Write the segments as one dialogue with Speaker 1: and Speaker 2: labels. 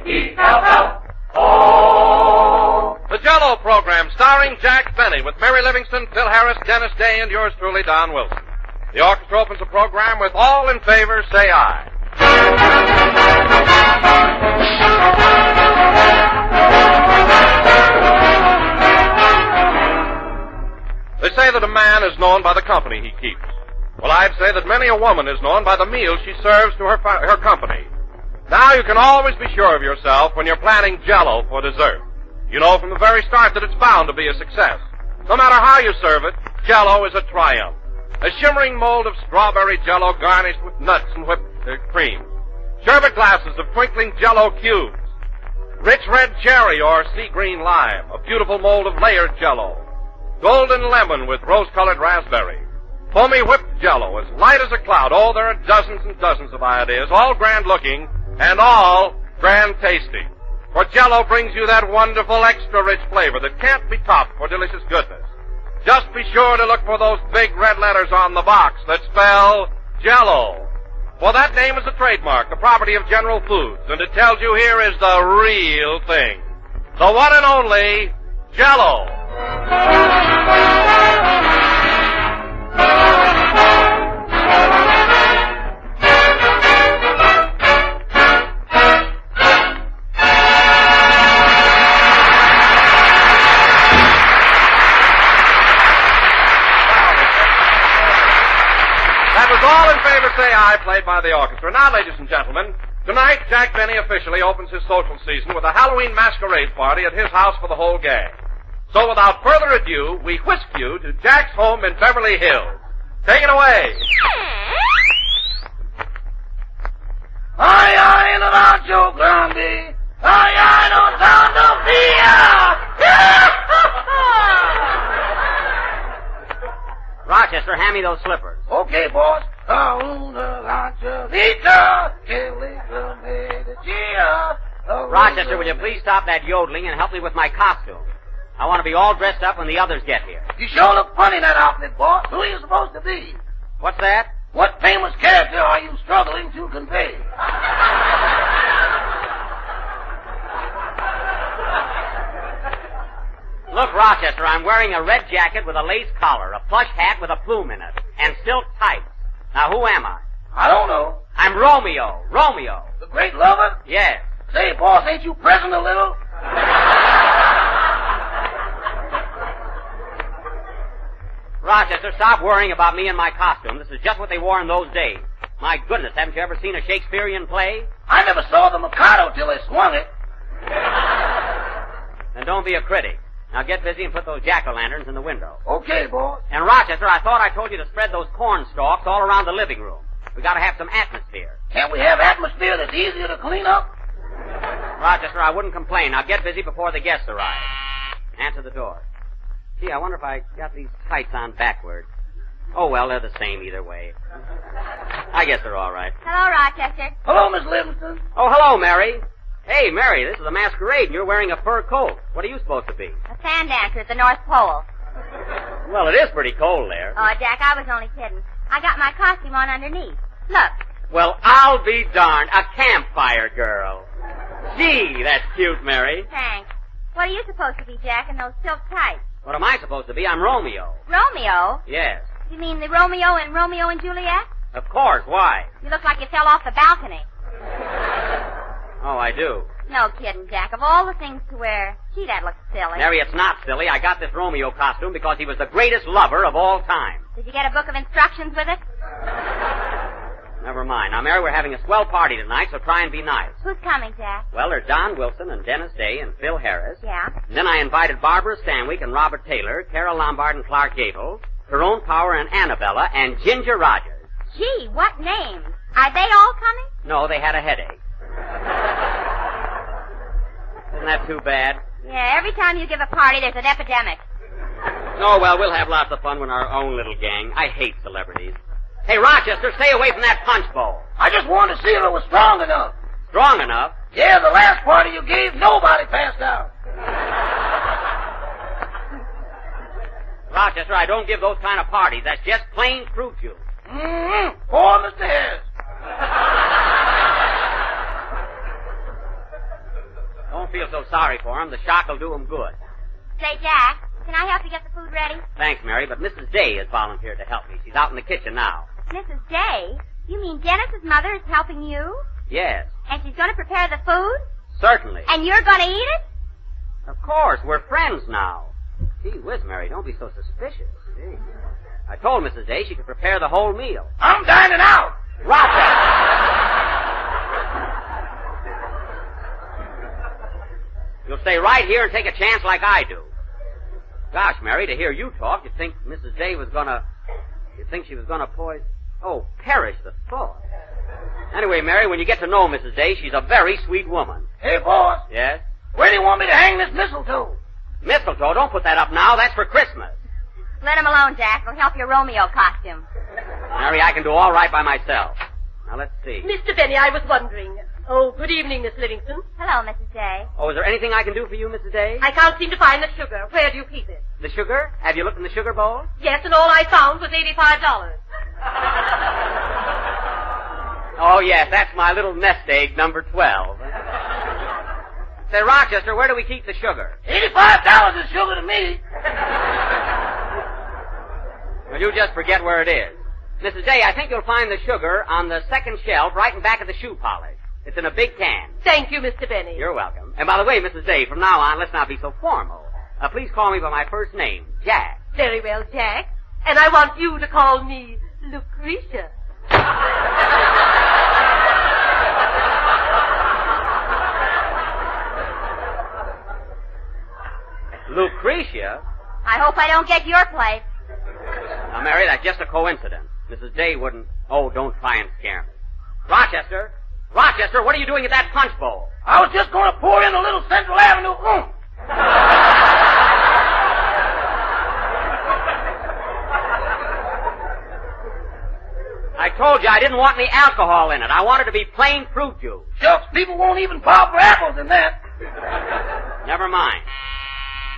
Speaker 1: Jell-O.
Speaker 2: The Jell-O program starring Jack Benny with Mary Livingston, Phil Harris, Dennis Day, and yours truly, Don Wilson. The orchestra opens the program with All in Favor, Say Aye. They say that a man is known by the company he keeps. Well, I'd say that many a woman is known by the meal she serves to her company. Now you can always be sure of yourself when you're planning Jell-O for dessert. You know from the very start that it's bound to be a success. No matter how you serve it, Jell-O is a triumph. A shimmering mold of strawberry Jell-O garnished with nuts and whipped cream. Sherbet glasses of twinkling Jell-O cubes. Rich red cherry or sea green lime. A beautiful mold of layered Jell-O. Golden lemon with rose-colored raspberry. Foamy whipped Jell-O, as light as a cloud. Oh, there are dozens and dozens of ideas, all grand-looking and all grand-tasting. For Jell-O brings you that wonderful extra-rich flavor that can't be topped for delicious goodness. Just be sure to look for those big red letters on the box that spell Jell-O. For that name is a trademark, the property of General Foods, and it tells you here is the real thing. The one and only Jell-O. All in Favor, Say Aye, played by the orchestra. Now, ladies and gentlemen, tonight Jack Benny officially opens his social season with a Halloween masquerade party at his house for the whole gang. So without further ado, we whisk you to Jack's home in Beverly Hills. Take it away.
Speaker 1: Ay, ay, in the rancho grande. Ay, ay, no Santa Fia.
Speaker 3: Rochester, hand me those slippers.
Speaker 1: Okay, boss.
Speaker 3: Rochester, will you please stop that yodeling and help me with my costume? I want to be all dressed up when the others get here.
Speaker 1: You sure look funny in that outfit, boss. Who are you supposed to be?
Speaker 3: What's that?
Speaker 1: What famous character are you struggling to convey?
Speaker 3: Look, Rochester, I'm wearing a red jacket with a lace collar, a plush hat with a plume in it, and silk tights. Now, who am I?
Speaker 1: I don't know.
Speaker 3: I'm Romeo. Romeo.
Speaker 1: The great lover?
Speaker 3: Yes.
Speaker 1: Say, boss, ain't you pressing a little?
Speaker 3: Rochester, stop worrying about me and my costume. This is just what they wore in those days. My goodness, haven't you ever seen a Shakespearean play?
Speaker 1: I never saw the Mikado till they swung it.
Speaker 3: Then don't be a critic. Now get busy and put those jack-o'-lanterns in the window.
Speaker 1: Okay, boss.
Speaker 3: And Rochester, I thought I told you to spread those corn stalks all around the living room. We gotta have some atmosphere.
Speaker 1: Can't we have atmosphere that's easier to clean up?
Speaker 3: Rochester, I wouldn't complain. Now get busy before the guests arrive. Answer the door. Gee, I wonder if I got these tights on backward. Oh, well, they're the same either way. I guess they're all right.
Speaker 4: Hello, Rochester.
Speaker 1: Hello, Miss Livingston.
Speaker 3: Oh, hello, Mary. Hey, Mary, this is a masquerade, and you're wearing a fur coat. What are you supposed to be?
Speaker 4: A sand dancer at the North Pole.
Speaker 3: Well, it is pretty cold there.
Speaker 4: Oh, Jack, I was only kidding. I got my costume on underneath. Look.
Speaker 3: Well, I'll be darned. A campfire girl. Gee, that's cute, Mary.
Speaker 4: Thanks. What are you supposed to be, Jack, in those silk tights?
Speaker 3: What am I supposed to be? I'm Romeo.
Speaker 4: Romeo?
Speaker 3: Yes.
Speaker 4: You mean the Romeo in Romeo and Juliet?
Speaker 3: Of course. Why?
Speaker 4: You look like you fell off the balcony.
Speaker 3: Oh, I do.
Speaker 4: No kidding, Jack. Of all the things to wear, gee, that looks silly.
Speaker 3: Mary, it's not silly. I got this Romeo costume because he was the greatest lover of all time.
Speaker 4: Did you get a book of instructions with it?
Speaker 3: Never mind. Now, Mary, we're having a swell party tonight, so try and be nice.
Speaker 4: Who's coming, Jack?
Speaker 3: Well, there's Don Wilson and Dennis Day and Phil Harris.
Speaker 4: Yeah.
Speaker 3: And then I invited Barbara Stanwyck and Robert Taylor, Carol Lombard and Clark Gable, Tyrone Power and Annabella, and Ginger Rogers.
Speaker 4: Gee, what names? Are they all coming?
Speaker 3: No, they had a headache. Isn't that too bad?
Speaker 4: Yeah, every time you give a party, there's an epidemic.
Speaker 3: Oh, well, we'll have lots of fun with our own little gang. I hate celebrities. Hey, Rochester, stay away from that punch bowl.
Speaker 1: I just wanted to see if it was strong enough.
Speaker 3: Strong enough?
Speaker 1: Yeah, the last party you gave, nobody passed out.
Speaker 3: Rochester, I don't give those kind of parties. That's just plain fruit juice.
Speaker 1: Mm-hmm. Poor Mr. Harris.
Speaker 3: so sorry for him. The shock will do him good.
Speaker 4: Say, Jack, can I help you get the food ready?
Speaker 3: Thanks, Mary, but Mrs. Day has volunteered to help me. She's out in the kitchen now.
Speaker 4: Mrs. Day? You mean Dennis's mother is helping you?
Speaker 3: Yes.
Speaker 4: And she's going to prepare the food?
Speaker 3: Certainly.
Speaker 4: And you're going to eat it?
Speaker 3: Of course, we're friends now. Gee whiz, Mary, don't be so suspicious. Gee. I told Mrs. Day she could prepare the whole meal.
Speaker 1: I'm dining out.
Speaker 3: Rochester! You'll stay right here and take a chance like I do. Gosh, Mary, to hear you talk, you'd think Mrs. Day was gonna... You'd think she was gonna poison... Oh, perish the thought. Anyway, Mary, when you get to know Mrs. Day, she's a very sweet woman.
Speaker 1: Hey, boss.
Speaker 3: Yes?
Speaker 1: Where do you want me to hang this mistletoe?
Speaker 3: Mistletoe, don't put that up now. That's for Christmas.
Speaker 4: Let him alone, Jack. It'll help your Romeo costume.
Speaker 3: Mary, I can do all right by myself. Now, let's see.
Speaker 5: Mr. Benny, I was wondering. Oh, good evening, Miss Livingston.
Speaker 4: Hello, Mrs. Day.
Speaker 3: Oh, is there anything I can do for you, Mrs. Day?
Speaker 5: I can't seem to find the sugar. Where do you keep it?
Speaker 3: The sugar? Have you looked in the sugar bowl?
Speaker 5: Yes, and all I found was $85.
Speaker 3: Oh, yes, that's my little nest egg, number 12. Say, Rochester, where do we keep the sugar?
Speaker 1: $85 is sugar to me.
Speaker 3: Well, you just forget where it is. Mrs. Day, I think you'll find the sugar on the second shelf right in back of the shoe polish. It's in a big can.
Speaker 5: Thank you, Mr. Benny.
Speaker 3: You're welcome. And by the way, Mrs. Day, from now on, let's not be so formal. Please call me by my first name, Jack.
Speaker 5: Very well, Jack. And I want you to call me Lucretia.
Speaker 3: Lucretia?
Speaker 4: I hope I don't get your place.
Speaker 3: Now, Mary, that's just a coincidence. Mrs. Day wouldn't... Oh, don't try and scare me. Rochester! Rochester, what are you doing at that punch bowl?
Speaker 1: I was just going to pour in a little Central Avenue.
Speaker 3: I told you I didn't want any alcohol in it. I wanted to be plain fruit juice.
Speaker 1: Shucks, people won't even pop for apples in that.
Speaker 3: Never mind.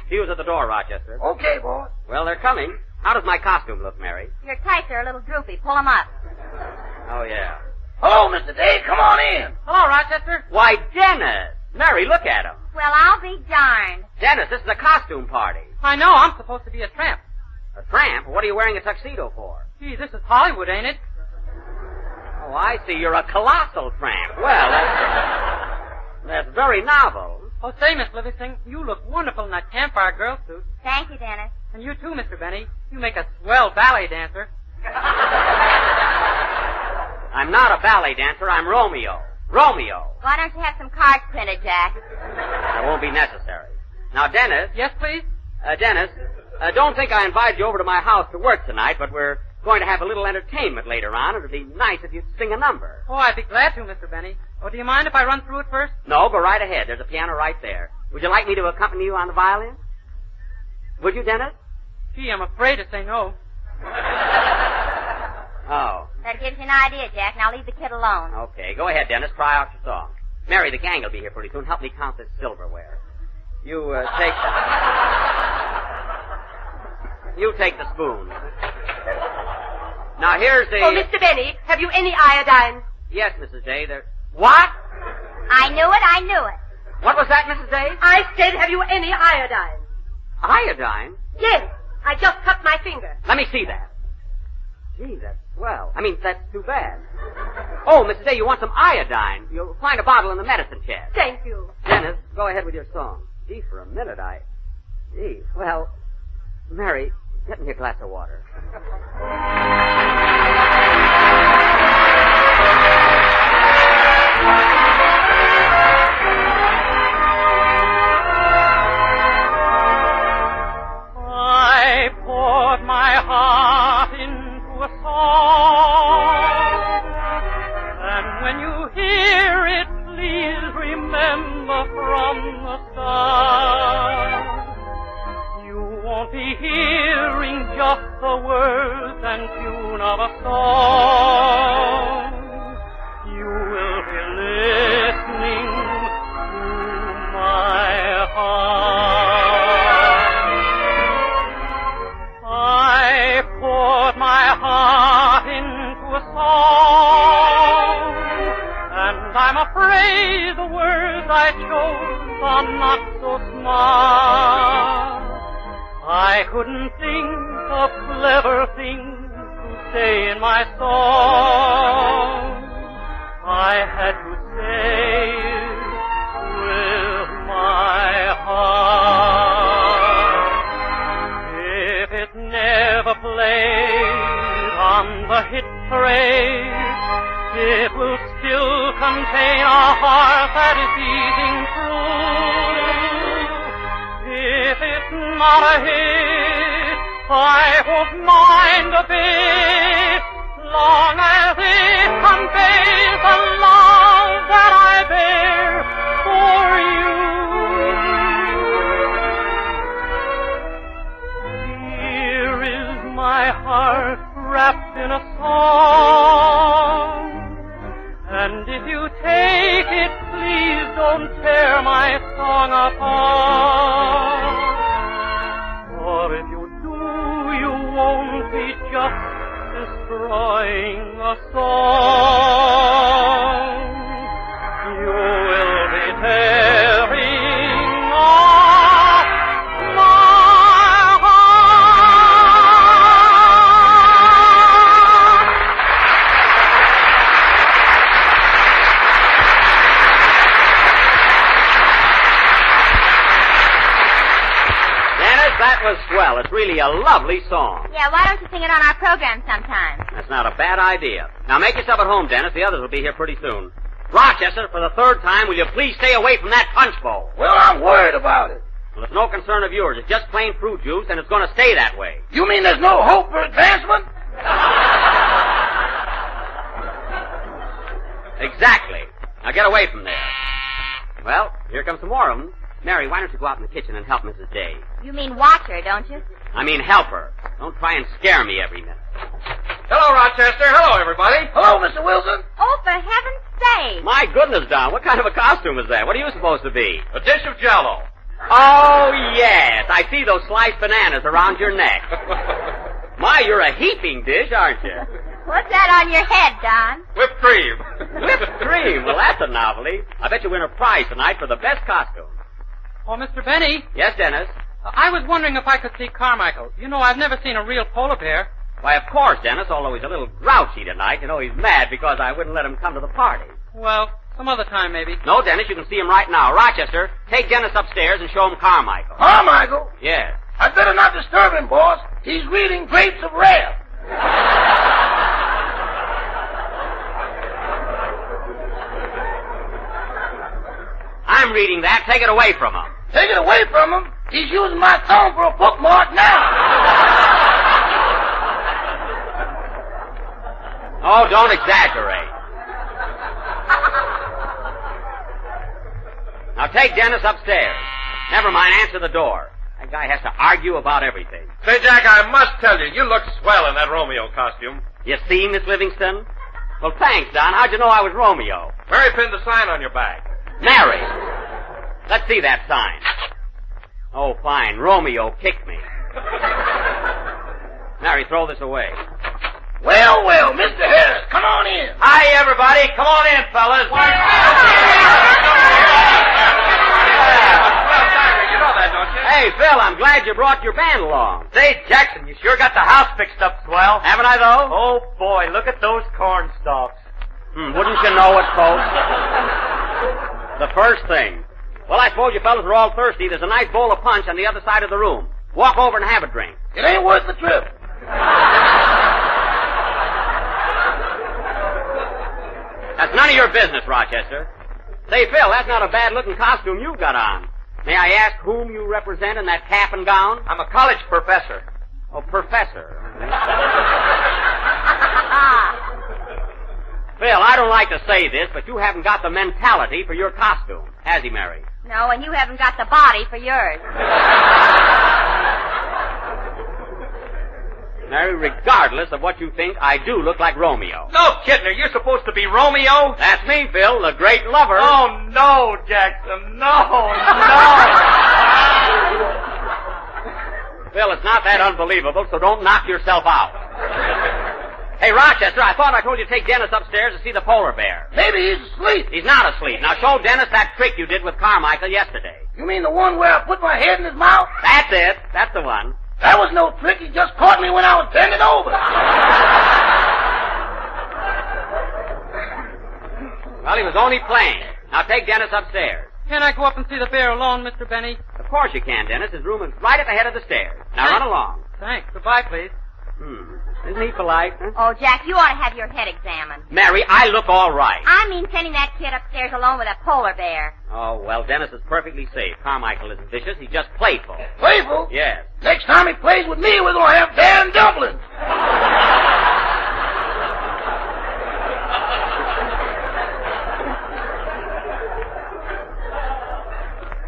Speaker 3: He was at the door, Rochester.
Speaker 1: Okay, boy.
Speaker 3: Well, they're coming. How does my costume look, Mary?
Speaker 4: Your tights are a little droopy. Pull them up.
Speaker 3: Oh, yeah.
Speaker 1: Hello, Mr. Day. Come on in.
Speaker 5: Hello, Rochester.
Speaker 3: Why, Dennis! Mary, look at him.
Speaker 4: Well, I'll be darned.
Speaker 3: Dennis, this is a costume party.
Speaker 5: I know, I'm supposed to be a tramp.
Speaker 3: A tramp? What are you wearing a tuxedo for?
Speaker 5: Gee, this is Hollywood, ain't it?
Speaker 3: Oh, I see. You're a colossal tramp. Well, that's very novel.
Speaker 5: Oh, say, Miss Livingston, you look wonderful in that Campfire girl suit.
Speaker 4: Thank you, Dennis.
Speaker 5: And you too, Mr. Benny. You make a swell ballet dancer.
Speaker 3: I'm not a ballet dancer. I'm Romeo. Romeo.
Speaker 4: Why don't you have some cards printed, Jack?
Speaker 3: That won't be necessary. Now, Dennis.
Speaker 5: Yes, please?
Speaker 3: Dennis, don't think I invited you over to my house to work tonight, but we're going to have a little entertainment later on. It'd be nice if you'd sing a number.
Speaker 5: Oh, I'd be glad to, Mr. Benny. Oh, do you mind if I run through it first?
Speaker 3: No, go right ahead. There's a piano right there. Would you like me to accompany you on the violin? Would you, Dennis?
Speaker 5: Gee, I'm afraid to say no.
Speaker 3: Oh.
Speaker 4: That gives you an idea, Jack. Now leave the kid alone.
Speaker 3: Okay, go ahead, Dennis. Try out your song. Mary, the gang will be here pretty soon. Help me count this silverware. You take the spoon. Now, here's the...
Speaker 5: Oh, Mr. Benny, have you any iodine?
Speaker 3: Yes, Mrs. Day, there... What?
Speaker 4: I knew it.
Speaker 3: What was that, Mrs. Day?
Speaker 5: I said, have you any iodine?
Speaker 3: Iodine?
Speaker 5: Yes, I just cut my finger.
Speaker 3: Let me see that. Gee, that's swell. I mean, that's too bad. Oh, Mrs. Day, you want some iodine. You'll find a bottle in the medicine chest.
Speaker 5: Thank you.
Speaker 3: Dennis, go ahead with your song. Gee, for a minute, Gee, well... Mary, get me a glass of water.
Speaker 5: I poured my heart into a song, and when you hear it, please remember from the start, you won't be hearing just the words and tune of a song. You will be listening to my heart. I poured my heart into a song, and
Speaker 6: And I'm afraid the words I chose are not so smart. I couldn't think of clever things to say in my song. I had to say it with my heart. If it never played on the hit parade, it will still contain a heart that is beating true. If it's not a hit, I won't mind a bit, long as it conveys the love that I bear for you. Here is my heart wrapped in a song, and if you take it, please don't tear my song apart. For if you do, you won't be just destroying a song. You will be tearing off my
Speaker 3: That was swell. It's really a lovely song.
Speaker 4: Yeah, why don't you sing it on our program sometime?
Speaker 3: That's not a bad idea. Now make yourself at home, Dennis. The others will be here pretty soon. Rochester, for the third time, will you please stay away from that punch bowl?
Speaker 1: Well, I'm worried about it.
Speaker 3: Well, it's no concern of yours. It's just plain fruit juice, and it's going to stay that way.
Speaker 1: You mean there's no hope for advancement?
Speaker 3: Exactly. Now get away from there. Well, here comes some more of them. Mary, why don't you go out in the kitchen and help Mrs. Day?
Speaker 4: You mean watch her, don't you?
Speaker 3: I mean help her. Don't try and scare me every minute.
Speaker 2: Hello, Rochester. Hello, everybody.
Speaker 1: Hello, Mr. Wilson.
Speaker 4: Oh, for heaven's sake.
Speaker 3: My goodness, Don, what kind of a costume is that? What are you supposed to be?
Speaker 2: A dish of Jell-O.
Speaker 3: Oh, yes. I see those sliced bananas around your neck. My, you're a heaping dish, aren't you?
Speaker 4: What's that on your head, Don?
Speaker 2: Whipped cream.
Speaker 3: Whipped cream? Well, that's a novelty. I bet you win a prize tonight for the best costume.
Speaker 6: Oh, Mr. Benny,
Speaker 3: Yes, Dennis?
Speaker 6: I was wondering if I could see Carmichael. You know, I've never seen a real polar bear.
Speaker 3: Why, of course, Dennis, although he's a little grouchy tonight. You know, he's mad because I wouldn't let him come to the party.
Speaker 6: Well, some other time, maybe.
Speaker 3: No, Dennis, you can see him right now. Rochester, take Dennis upstairs and show him Carmichael.
Speaker 1: Carmichael?
Speaker 3: Yes.
Speaker 1: I'd better not disturb him, boss. He's reading Grapes of Wrath.
Speaker 3: I'm reading that. Take it away from him.
Speaker 1: Take it away from him? He's using my thumb for a bookmark now.
Speaker 3: Oh, don't exaggerate. Now take Dennis upstairs. Never mind, answer the door. That guy has to argue about everything.
Speaker 2: Say, Jack, I must tell you, you look swell in that Romeo costume.
Speaker 3: You see, Miss Livingston? Well, thanks, Don. How'd you know I was Romeo?
Speaker 2: Mary pinned a sign on your back.
Speaker 3: Mary. Let's see that sign. Oh, fine. Romeo kicked me. Mary, throw this away.
Speaker 1: Well, well, Mr. Harris, come on in.
Speaker 3: Hi, everybody. Come on in, fellas.
Speaker 2: You know that, don't you?
Speaker 3: Hey, Phil, I'm glad you brought your band along.
Speaker 7: Say, Jackson, you sure got the house fixed up swell.
Speaker 3: Haven't I, though?
Speaker 7: Oh, boy, look at those corn stalks.
Speaker 3: Wouldn't you know it, folks? The first thing. Well, I suppose you fellas are all thirsty. There's a nice bowl of punch on the other side of the room. Walk over and have a drink.
Speaker 1: It ain't worth the trip.
Speaker 3: That's none of your business, Rochester. Say, Phil, that's not a bad-looking costume you've got on. May I ask whom you represent in that cap and gown?
Speaker 7: I'm a college professor.
Speaker 3: Oh, professor. Phil, I don't like to say this, but you haven't got the mentality for your costume, has he, Mary?
Speaker 4: No, and you haven't got the body for yours.
Speaker 3: Mary, regardless of what you think, I do look like Romeo.
Speaker 7: No kidding, are you supposed to be Romeo?
Speaker 3: That's me, Phil, the great lover.
Speaker 7: Oh, no, Jackson, no.
Speaker 3: Phil, it's not that unbelievable, so don't knock yourself out. Hey, Rochester, I thought I told you to take Dennis upstairs to see the polar bear.
Speaker 1: Maybe he's asleep.
Speaker 3: He's not asleep. Now show Dennis that trick you did with Carmichael yesterday.
Speaker 1: You mean the one where I put my head in his mouth?
Speaker 3: That's it. That's the one.
Speaker 1: That was no trick. He just caught me when I was bending over.
Speaker 3: Well, he was only playing. Now take Dennis upstairs.
Speaker 6: Can I go up and see the bear alone, Mr. Benny?
Speaker 3: Of course you can, Dennis. His room is right at the head of the stairs. Now run along.
Speaker 6: Thanks. Goodbye, please.
Speaker 3: Isn't he polite? Huh?
Speaker 4: Oh, Jack, you ought to have your head examined.
Speaker 3: Mary, I look all right.
Speaker 4: I mean sending that kid upstairs alone with a polar bear.
Speaker 3: Oh, well, Dennis is perfectly safe. Carmichael isn't vicious. He's just playful.
Speaker 1: Playful?
Speaker 3: Yes.
Speaker 1: Next time he plays with me, we're going to have Dan dumplings.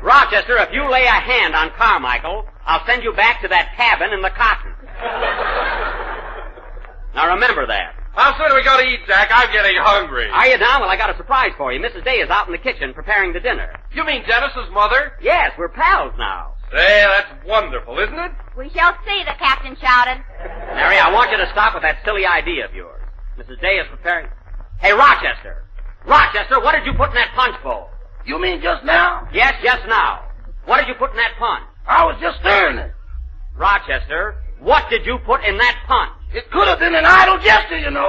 Speaker 3: Rochester, if you lay a hand on Carmichael, I'll send you back to that cabin in the cotton. Now remember that.
Speaker 2: How soon do we go to eat, Jack? I'm getting hungry.
Speaker 3: Are you down? Well, I got a surprise for you. Mrs. Day is out in the kitchen preparing the dinner.
Speaker 2: You mean Dennis's mother?
Speaker 3: Yes, we're pals now.
Speaker 2: Say, that's wonderful, isn't it?
Speaker 4: We shall see, the captain shouted.
Speaker 3: Mary, I want you to stop with that silly idea of yours. Mrs. Day is preparing... Hey, Rochester! Rochester, what did you put in that punch bowl?
Speaker 1: You mean just now?
Speaker 3: Yes, just now. What did you put in that punch?
Speaker 1: I was just stirring it.
Speaker 3: Rochester, what did you put in that punch?
Speaker 1: It could have been an idle gesture, you know.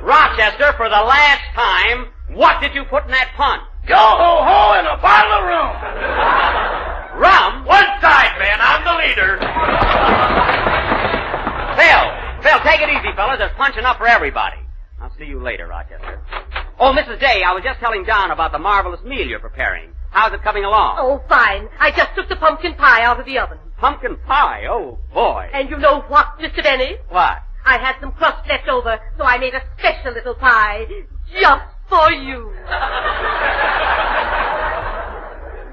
Speaker 3: Rochester, for the last time, what did you put in that punch?
Speaker 1: Yo-ho-ho and a bottle of rum.
Speaker 3: Rum?
Speaker 7: One side, man. I'm the leader.
Speaker 3: Phil, take it easy, fellas. There's punch enough for everybody. I'll see you later, Rochester. Oh, Mrs. Day, I was just telling Don about the marvelous meal you're preparing. How's it coming along?
Speaker 5: Oh, fine. I just took the pumpkin pie out of the oven.
Speaker 3: Pumpkin pie? Oh, boy.
Speaker 5: And you know what, Mr. Benny?
Speaker 3: What?
Speaker 5: I had some crust left over, so I made a special little pie. Just for you.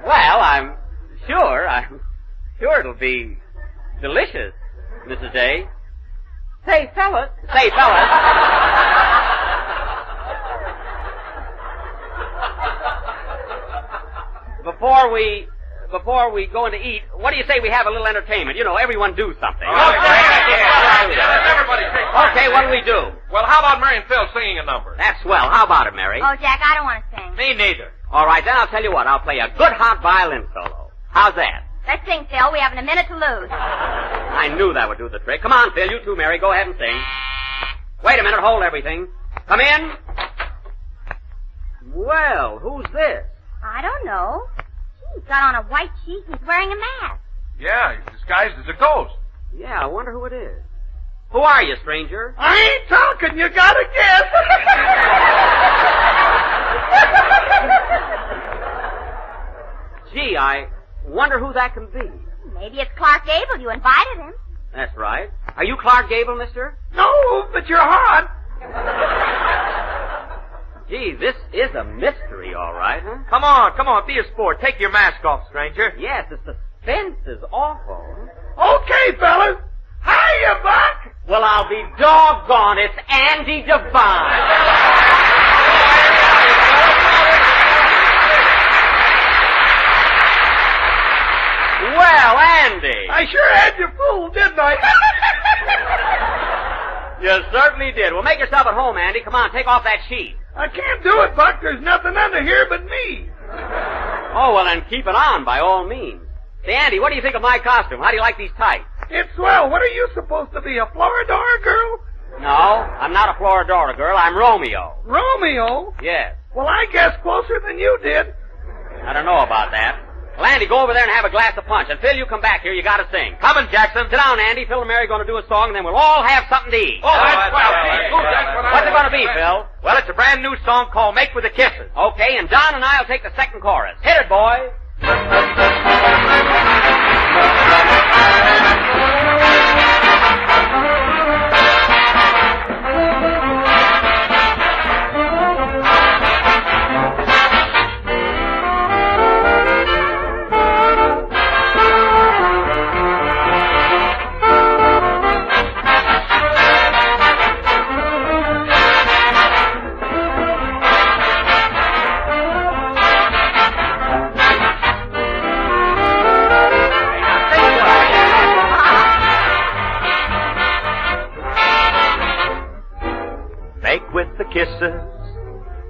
Speaker 3: Well, I'm sure it'll be delicious, Mrs. Day. Say, fellas. Before we go in to eat, what do you say we have a little entertainment? You know, everyone do something.
Speaker 2: Everybody take part.
Speaker 3: Okay, what do we do?
Speaker 2: Well, how about Mary and Phil singing a number?
Speaker 3: That's swell. How about it, Mary?
Speaker 4: Oh, Jack, I don't want to sing.
Speaker 7: Me neither.
Speaker 3: All right, then I'll tell you what. I'll play a good hot violin solo. How's that?
Speaker 4: Let's sing, Phil. We haven't a minute to lose.
Speaker 3: I knew that would do the trick. Come on, Phil. You too, Mary. Go ahead and sing. Wait a minute. Hold everything. Come in. Well, who's this?
Speaker 4: I don't know. He's got on a white sheet and he's wearing a mask.
Speaker 2: Yeah, he's disguised as a ghost.
Speaker 3: Yeah, I wonder who it is. Who are you, stranger?
Speaker 1: I ain't talking. You gotta guess.
Speaker 3: Gee, I wonder who that can be.
Speaker 4: Maybe it's Clark Gable. You invited him.
Speaker 3: That's right. Are you Clark Gable, mister?
Speaker 1: No, but you're hot.
Speaker 3: Gee, this is a mystery, all right, huh?
Speaker 7: Come on. Be a sport. Take your mask off, stranger.
Speaker 3: Yes, the suspense is awful.
Speaker 1: Okay, fellas. Hiya, Buck.
Speaker 3: Well, I'll be doggone. It's Andy Devine. Well, Andy.
Speaker 1: I sure had you fooled, didn't I?
Speaker 3: You certainly did. Well, make yourself at home, Andy. Come on, take off that sheet.
Speaker 1: I can't do it, Buck. There's nothing under here but me.
Speaker 3: Oh, well, then keep it on by all means. Say, Andy, what do you think of my costume? How do you like these tights?
Speaker 1: It's swell. What are you supposed to be, a Floridor girl?
Speaker 3: No, I'm not a Floridora girl. I'm Romeo.
Speaker 1: Romeo?
Speaker 3: Yes.
Speaker 1: Well, I guess closer than you did.
Speaker 3: I don't know about that. Well, Andy, go over there and have a glass of punch. And Phil, you come back here. You got to sing.
Speaker 7: Coming, Jackson.
Speaker 3: Sit down, Andy. Phil and Mary are going to do a song, and then we'll all have something to eat.
Speaker 7: Oh, that's
Speaker 2: well.
Speaker 3: What's it going to be, Phil?
Speaker 7: Well, it's a brand new song called Make with the Kisses.
Speaker 3: Okay, and Don and I will take the second chorus. Hit it, boys.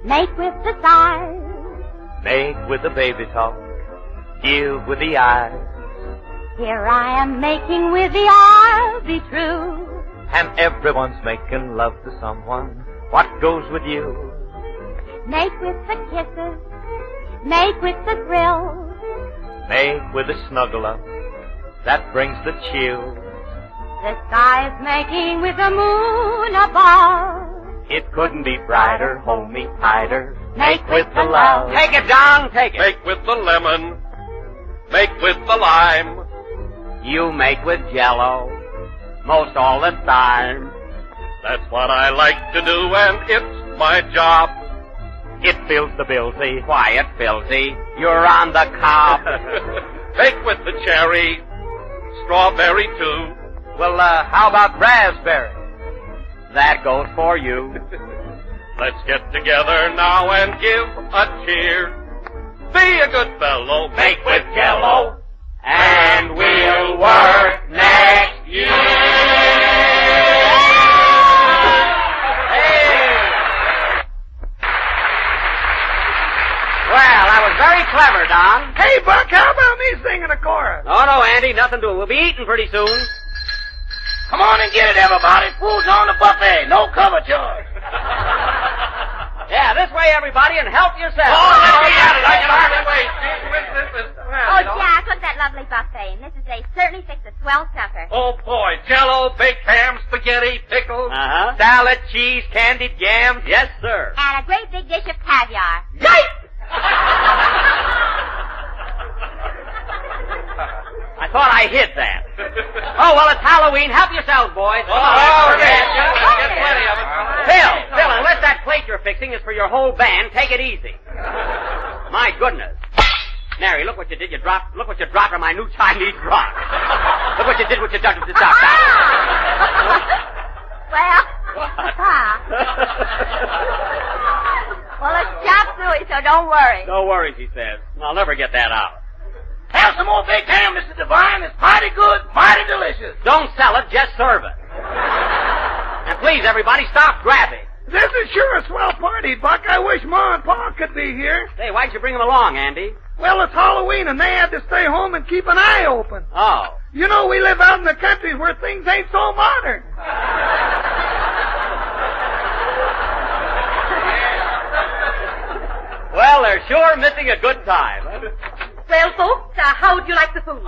Speaker 4: Make with the thighs.
Speaker 8: Make with the baby talk. Give with the eyes.
Speaker 4: Here I am making with the I'll be true.
Speaker 8: And everyone's making love to someone. What goes with you?
Speaker 4: Make with the kisses. Make with the thrill.
Speaker 8: Make with the snuggle up. That brings the chill.
Speaker 4: The sky is making with the moon above.
Speaker 8: It couldn't be brighter, hold me tighter. Make with the love.
Speaker 3: Take it, Don, take it.
Speaker 2: Make with the lemon. Make with the lime.
Speaker 3: You make with Jell-O most all the time.
Speaker 2: That's what I like to do, and it's my job.
Speaker 8: It fills the billsy.
Speaker 3: Quiet, filthy. You're on the cob.
Speaker 2: Make with the cherry. Strawberry, too.
Speaker 7: Well, how about raspberry?
Speaker 3: That goes for you.
Speaker 2: Let's get together now and give a cheer. Be a good fellow.
Speaker 7: Make with Jell-O.
Speaker 3: And we'll work next year. Well, that was very clever, Don.
Speaker 1: Hey, Buck, how about me singing a chorus?
Speaker 3: Oh, no, Andy, nothing to it. We'll be eating pretty soon.
Speaker 1: Come on and get it, everybody. Food's on the buffet. No cover charge.
Speaker 3: Yeah, this way, everybody, and help yourself.
Speaker 2: Let's be at it. I can hardly wait.
Speaker 4: Oh, Jack, look at that lovely buffet. Mrs. Day certainly fixed a swell supper.
Speaker 2: Oh, boy. Jell-O, baked ham, spaghetti, pickles.
Speaker 3: Uh-huh.
Speaker 7: Salad, cheese, candied yams.
Speaker 3: Yes, sir.
Speaker 4: And a great big dish of caviar.
Speaker 3: I thought I hid that. Oh, well, it's Halloween. Help yourselves, boys.
Speaker 2: Get plenty of it.
Speaker 3: Phil, unless that plate you're fixing is for your whole band, take it easy. My goodness. Mary, look what you did. Look what you dropped on my new Chinese rock. Look what you did with your duck.
Speaker 4: Well, well, it's chop suey, so don't worry.
Speaker 3: No worries, he says. I'll never get that out.
Speaker 1: Have some more baked ham, Mr. Devine. It's mighty good, mighty delicious.
Speaker 3: Don't sell it, just serve it. And please, everybody, stop grabbing.
Speaker 1: This is sure a swell party, Buck. I wish Ma and Pa could be here.
Speaker 3: Hey, why'd you bring them along, Andy?
Speaker 1: Well, it's Halloween, and they had to stay home and keep an eye open.
Speaker 3: Oh.
Speaker 1: You know, we live out in the country where things ain't so modern.
Speaker 3: Well, they're sure missing a good time.
Speaker 5: Well, folks, how'd you like the food?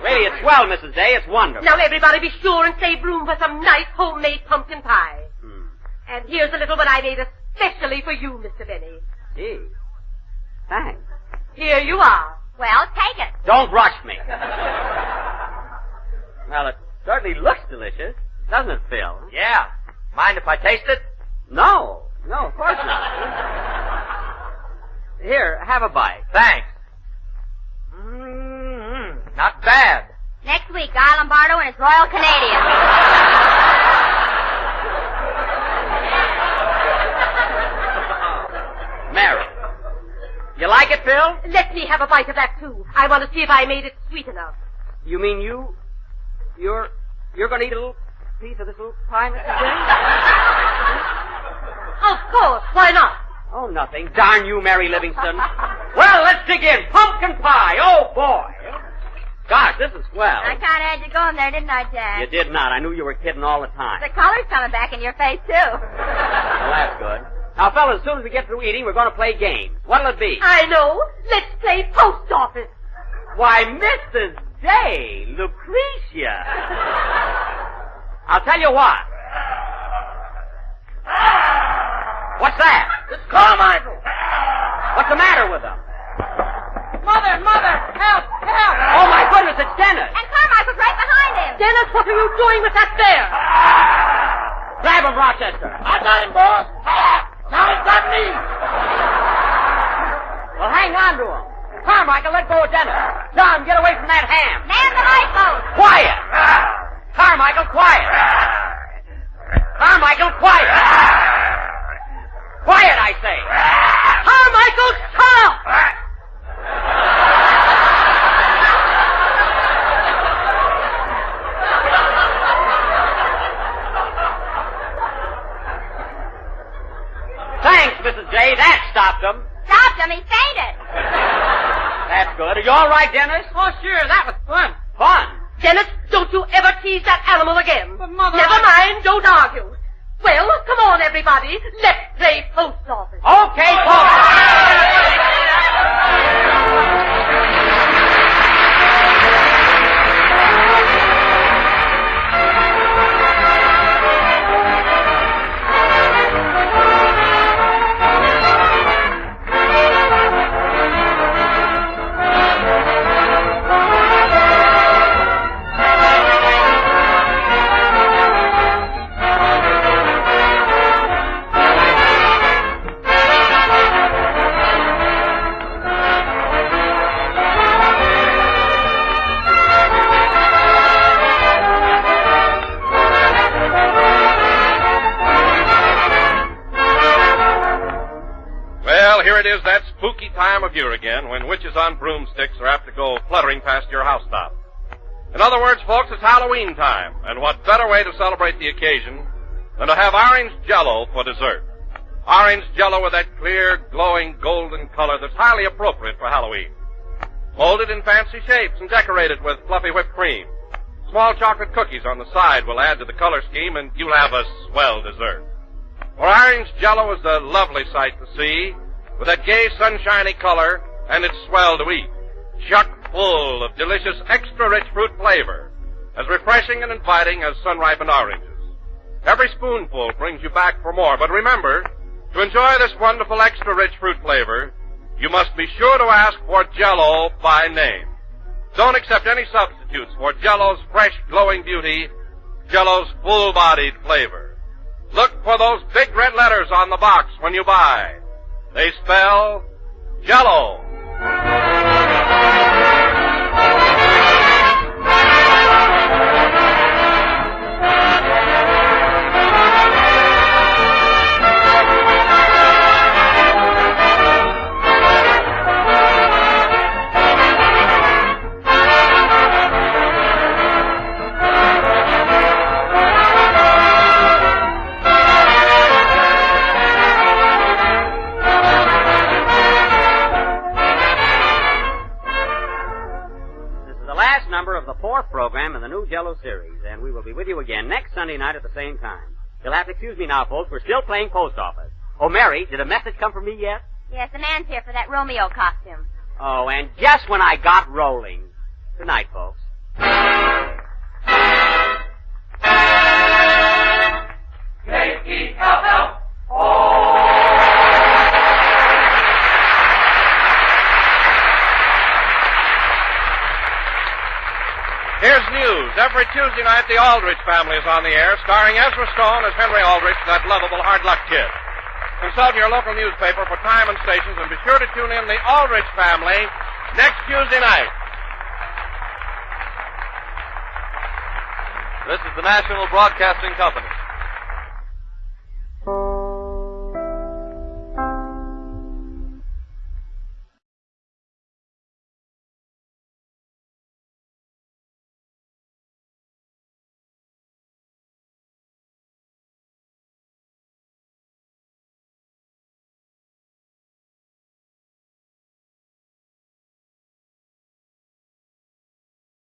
Speaker 3: Really, it's swell, Mrs. Day. It's wonderful.
Speaker 5: Now, everybody be sure and save room for some nice homemade pumpkin pie. And here's a little one I made especially for you, Mr. Benny.
Speaker 3: Gee. Thanks.
Speaker 5: Here you are.
Speaker 4: Well, take it.
Speaker 3: Don't rush me. Well, it certainly looks delicious, doesn't it, Phil?
Speaker 7: Yeah. Mind if I taste it?
Speaker 3: No, of course not. Here, have a bite.
Speaker 7: Thanks. Not bad.
Speaker 4: Next week, Guy Lombardo and his Royal Canadian.
Speaker 3: Mary. You like it, Phil?
Speaker 5: Let me have a bite of that, too. I want to see if I made it sweet enough.
Speaker 3: You mean you're going to eat a little piece of this little pie, Mrs. Day?
Speaker 5: Of course. Why not?
Speaker 3: Oh, nothing. Darn you, Mary Livingston. Well, let's dig in. Pumpkin pie. Oh, boy. Gosh, this is swell.
Speaker 4: I kind of had you going there, didn't I, Jack?
Speaker 3: You did not. I knew you were kidding all the time.
Speaker 4: The color's coming back in your face, too.
Speaker 3: Well, that's good. Now, fellas, as soon as we get through eating, we're going to play games. What'll it be?
Speaker 5: I know. Let's play post office.
Speaker 3: Why, Mrs. Day, Lucretia. I'll tell you what. What's that?
Speaker 1: It's Carmichael.
Speaker 3: What's the matter with them?
Speaker 5: Mother, help.
Speaker 3: Oh, my goodness, it's Dennis.
Speaker 4: And Carmichael's right behind him.
Speaker 5: Dennis, what are you doing with that bear?
Speaker 3: Grab him, Rochester.
Speaker 1: I got him, boss. Now he's got me.
Speaker 3: Well, hang on to him. Carmichael, let go of Dennis. John, get away from that ham.
Speaker 4: Man the lifeboat.
Speaker 3: Quiet. Carmichael, quiet. Carmichael, quiet. Quiet, I say.
Speaker 5: Carmichael, shut up!
Speaker 3: that's good. Are you all right, Dennis?
Speaker 5: Oh, sure, that was fun.
Speaker 3: Fun.
Speaker 5: Dennis, don't you ever tease that animal again.
Speaker 6: But, Mother,
Speaker 5: Never mind, don't argue. Well, come on, everybody. Let's play post office.
Speaker 3: Okay,
Speaker 2: Here it is, that spooky time of year again, when witches on broomsticks are apt to go fluttering past your housetop. In other words, folks, it's Halloween time, and what better way to celebrate the occasion than to have orange Jell-O for dessert. Orange Jell-O with that clear, glowing, golden color that's highly appropriate for Halloween. Molded in fancy shapes and decorated with fluffy whipped cream. Small chocolate cookies on the side will add to the color scheme, and you'll have a swell dessert. For orange Jell-O is a lovely sight to see, with that gay, sunshiny color, and it's swell to eat. Chock full of delicious, extra-rich fruit flavor, as refreshing and inviting as sun-ripened oranges. Every spoonful brings you back for more, but remember, to enjoy this wonderful, extra-rich fruit flavor, you must be sure to ask for Jell-O by name. Don't accept any substitutes for Jell-O's fresh, glowing beauty, Jell-O's full-bodied flavor. Look for those big red letters on the box when you buy. They spell Jell-O.
Speaker 3: Of the fourth program in the new Jell-O series, and we will be with you again next Sunday night at the same time. You'll have to excuse me now, folks. We're still playing post office. Oh, Mary, did a message come from me yet?
Speaker 4: Yes, the man's here for that Romeo costume.
Speaker 3: Oh, and just when I got rolling. Good night, folks.
Speaker 2: Here's news. Every Tuesday night, the Aldrich Family is on the air, starring Ezra Stone as Henry Aldrich, that lovable hard luck kid. Consult your local newspaper for time and stations, and be sure to tune in the Aldrich Family next Tuesday night.
Speaker 9: This is the National Broadcasting Company.